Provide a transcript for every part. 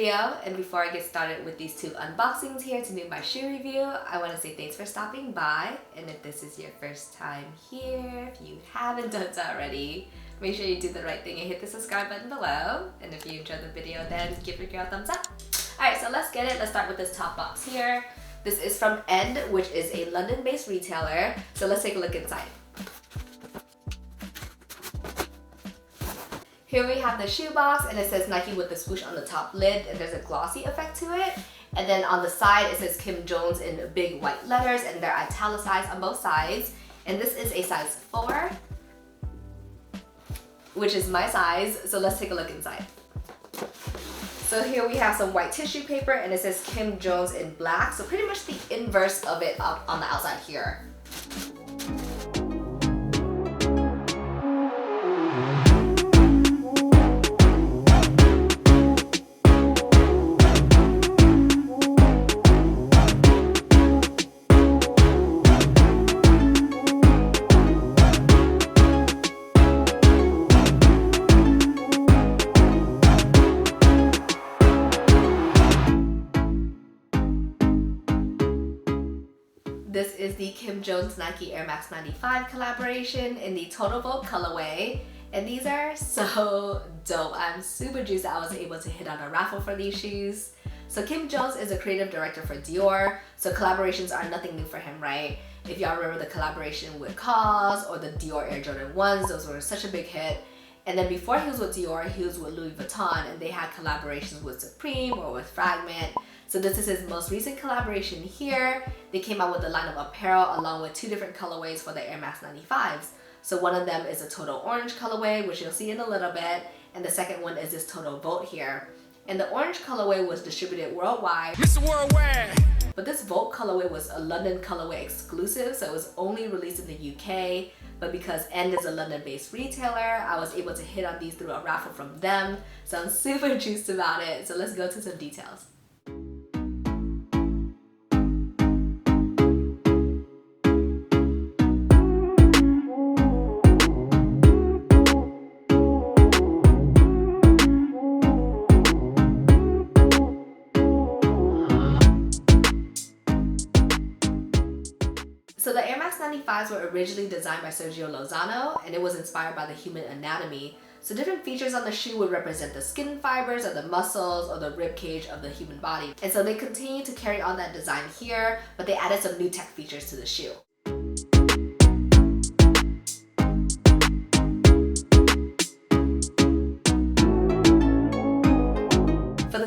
video, and before I get started with these two unboxings here to do my shoe review, I want to say thanks for stopping by. And if this is your first time here, if you haven't done so already, make sure you do the right thing and hit the subscribe button below. And if you enjoyed the video, then give your girl a thumbs up. Alright, so let's get it. Let's start with this top box here. This is from End, which is a London-based retailer. So let's take a look inside. Here we have the shoe box, and it says Nike with the swoosh on the top lid, and there's a glossy effect to it. And then on the side, it says Kim Jones in big white letters, and they're italicized on both sides. And this is a size 4, which is my size. So let's take a look inside. So here we have some white tissue paper, and it says Kim Jones in black. So pretty much the inverse of it up on the outside here. This is the Kim Jones Nike Air Max 95 collaboration in the Total Vote colorway, and these are so dope. I'm super juiced that I was able to hit on a raffle for these shoes. So Kim Jones is a creative director for Dior, so collaborations are nothing new for him, right? If y'all remember the collaboration with Cause or the Dior Air Jordan 1s, those were such a big hit. And then before he was with Dior, he was with Louis Vuitton, and they had collaborations with Supreme or with Fragment. So this is his most recent collaboration here. They came out with a line of apparel along with 2 different colorways for the Air Max 95s. So one of them is a total orange colorway, which you'll see in a little bit, and the second one is this total Volt here. And the orange colorway was distributed worldwide. Mr. Worldwide! But this Volt colorway was a London colorway exclusive, so it was only released in the UK. But because End is a London-based retailer, I was able to hit on these through a raffle from them. So I'm super juiced about it. So let's go to some details. So the Air Max 95s were originally designed by Sergio Lozano, and it was inspired by the human anatomy. So different features on the shoe would represent the skin fibers or the muscles or the rib cage of the human body. And so they continue to carry on that design here, but they added some new tech features to the shoe.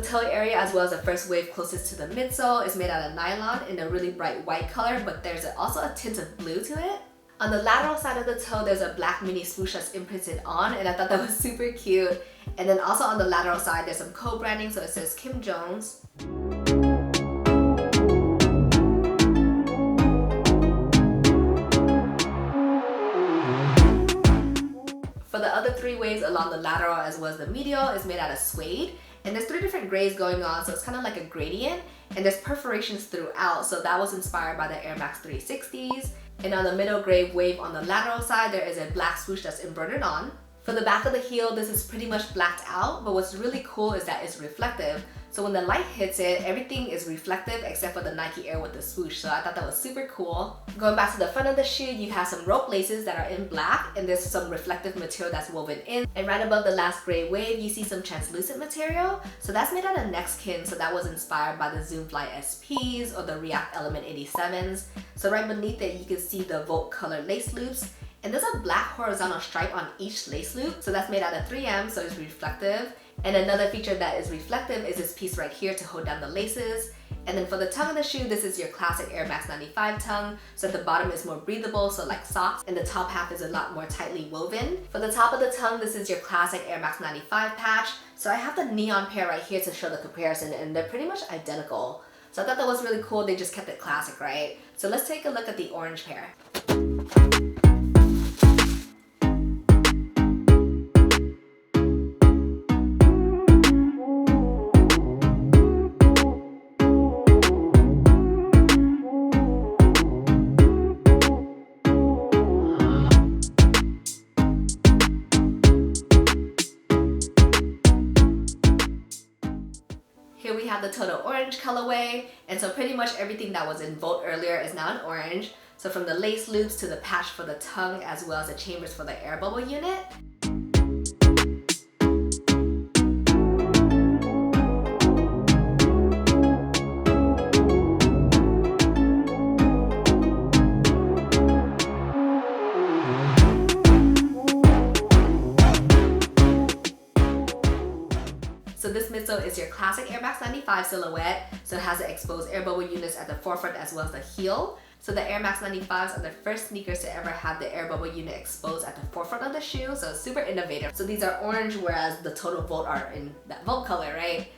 Toe area, as well as the first wave closest to the midsole, is made out of nylon in a really bright white color, but there's also a tint of blue to it. On the lateral side of the toe, there's a black mini swoosh that's imprinted on, and I thought that was super cute. And then also on the lateral side, there's some co-branding, so it says Kim Jones. For the other 3 waves along the lateral as well as the medial is made out of suede. And there's 3 different grays going on, so it's kind of like a gradient. And there's perforations throughout, so that was inspired by the Air Max 360s. And on the middle gray wave on the lateral side, there is a black swoosh that's embroidered on. For the back of the heel, this is pretty much blacked out, but what's really cool is that it's reflective. So when the light hits it, everything is reflective except for the Nike Air with the swoosh. So I thought that was super cool. Going back to the front of the shoe, you have some rope laces that are in black, and there's some reflective material that's woven in. And right above the last gray wave, you see some translucent material. So that's made out of Nexkin, so that was inspired by the Zoomfly SPs or the React Element 87s. So right beneath it, you can see the Volt color lace loops. And there's a black horizontal stripe on each lace loop, so that's made out of 3M, so it's reflective. And another feature that is reflective is this piece right here to hold down the laces. And then for the tongue of the shoe, this is your classic Air Max 95 tongue. So the bottom is more breathable, so like socks, and the top half is a lot more tightly woven. For the top of the tongue, this is your classic Air Max 95 patch. So I have the neon pair right here to show the comparison, and they're pretty much identical. So I thought that was really cool. They just kept it classic, right? So let's take a look at the orange pair. Here we have the total orange colorway, and so pretty much everything that was in Volt earlier is now in orange. So from the lace loops to the patch for the tongue as well as the chambers for the air bubble unit. So this midsole is your classic Air Max 95 silhouette. So it has the exposed air bubble units at the forefront as well as the heel. So the Air Max 95s are the first sneakers to ever have the air bubble unit exposed at the forefront of the shoe. So it's super innovative. So these are orange, whereas the total Volt are in that Volt color, right?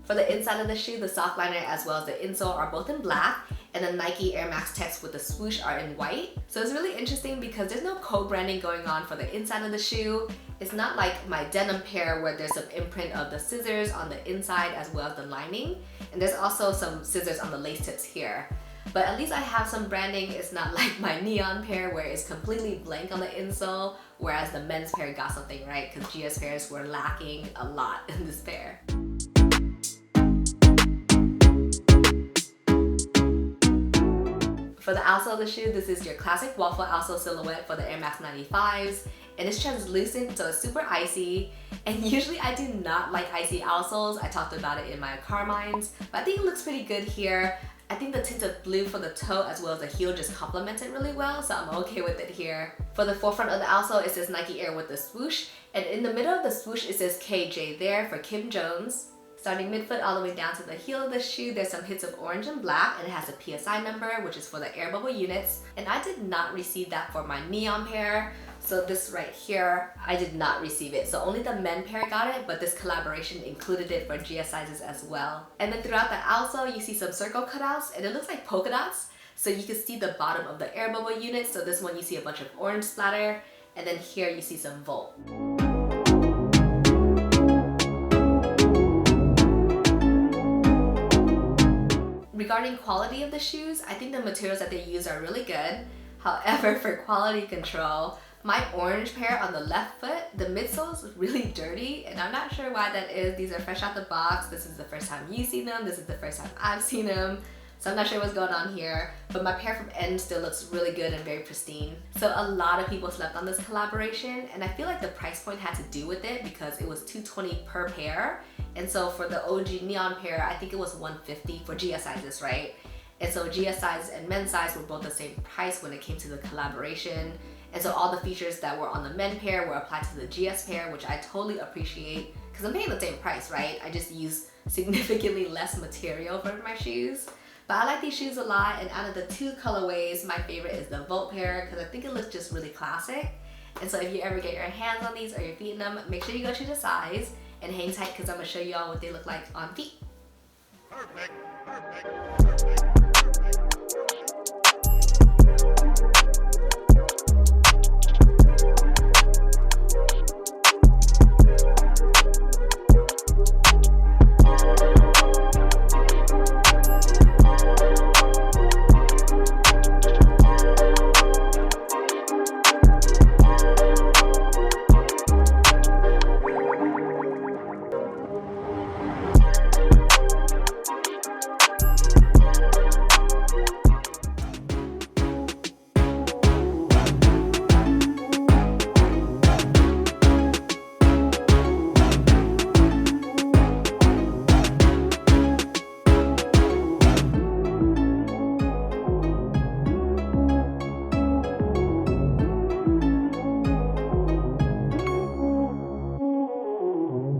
For the inside of the shoe, the soft liner as well as the insole are both in black, and the Nike Air Max text with the swoosh are in white. So it's really interesting because there's no co-branding going on for the inside of the shoe. It's not like my denim pair where there's some imprint of the scissors on the inside as well as the lining. And there's also some scissors on the lace tips here. But at least I have some branding. It's not like my neon pair where it's completely blank on the insole, whereas the men's pair got something, right? Because GS pairs were lacking a lot in this pair. For the outsole of the shoe, this is your classic waffle outsole silhouette for the Air Max 95s, and it's translucent, so it's super icy. And usually I do not like icy outsoles. I talked about it in my Carmines, but I think it looks pretty good here. I think the tint of blue for the toe as well as the heel just complements it really well, so I'm okay with it here. For the forefront of the outsole, it says Nike Air with the swoosh, and in the middle of the swoosh it says KJ there for Kim Jones. Starting midfoot all the way down to the heel of the shoe, there's some hits of orange and black, and it has a PSI number, which is for the air bubble units. And I did not receive that for my neon pair. So this right here, I did not receive it. So only the men pair got it, but this collaboration included it for GS sizes as well. And then throughout the outsole, you see some circle cutouts, and it looks like polka dots. So you can see the bottom of the air bubble unit. So this one you see a bunch of orange splatter, and then here you see some Volt. Regarding quality of the shoes, I think the materials that they use are really good. However, for quality control, my orange pair on the left foot, the midsole is really dirty, and I'm not sure why that is. These are fresh out the box. This is the first time you've seen them. This is the first time I've seen them. So I'm not sure what's going on here, but my pair from N still looks really good and very pristine. So a lot of people slept on this collaboration, and I feel like the price point had to do with it because it was $220 per pair. And so for the OG neon pair, I think it was $150 for GS sizes, right? And so GS size and men's size were both the same price when it came to the collaboration. And so all the features that were on the men pair were applied to the GS pair, which I totally appreciate because I'm paying the same price, right? I just use significantly less material for my shoes. But I like these shoes a lot, and out of the two colorways, my favorite is the Volt pair because I think it looks just really classic. And so if you ever get your hands on these or you're feeling them, make sure you go choose a size and hang tight because I'm going to show you all what they look like on feet. Perfect.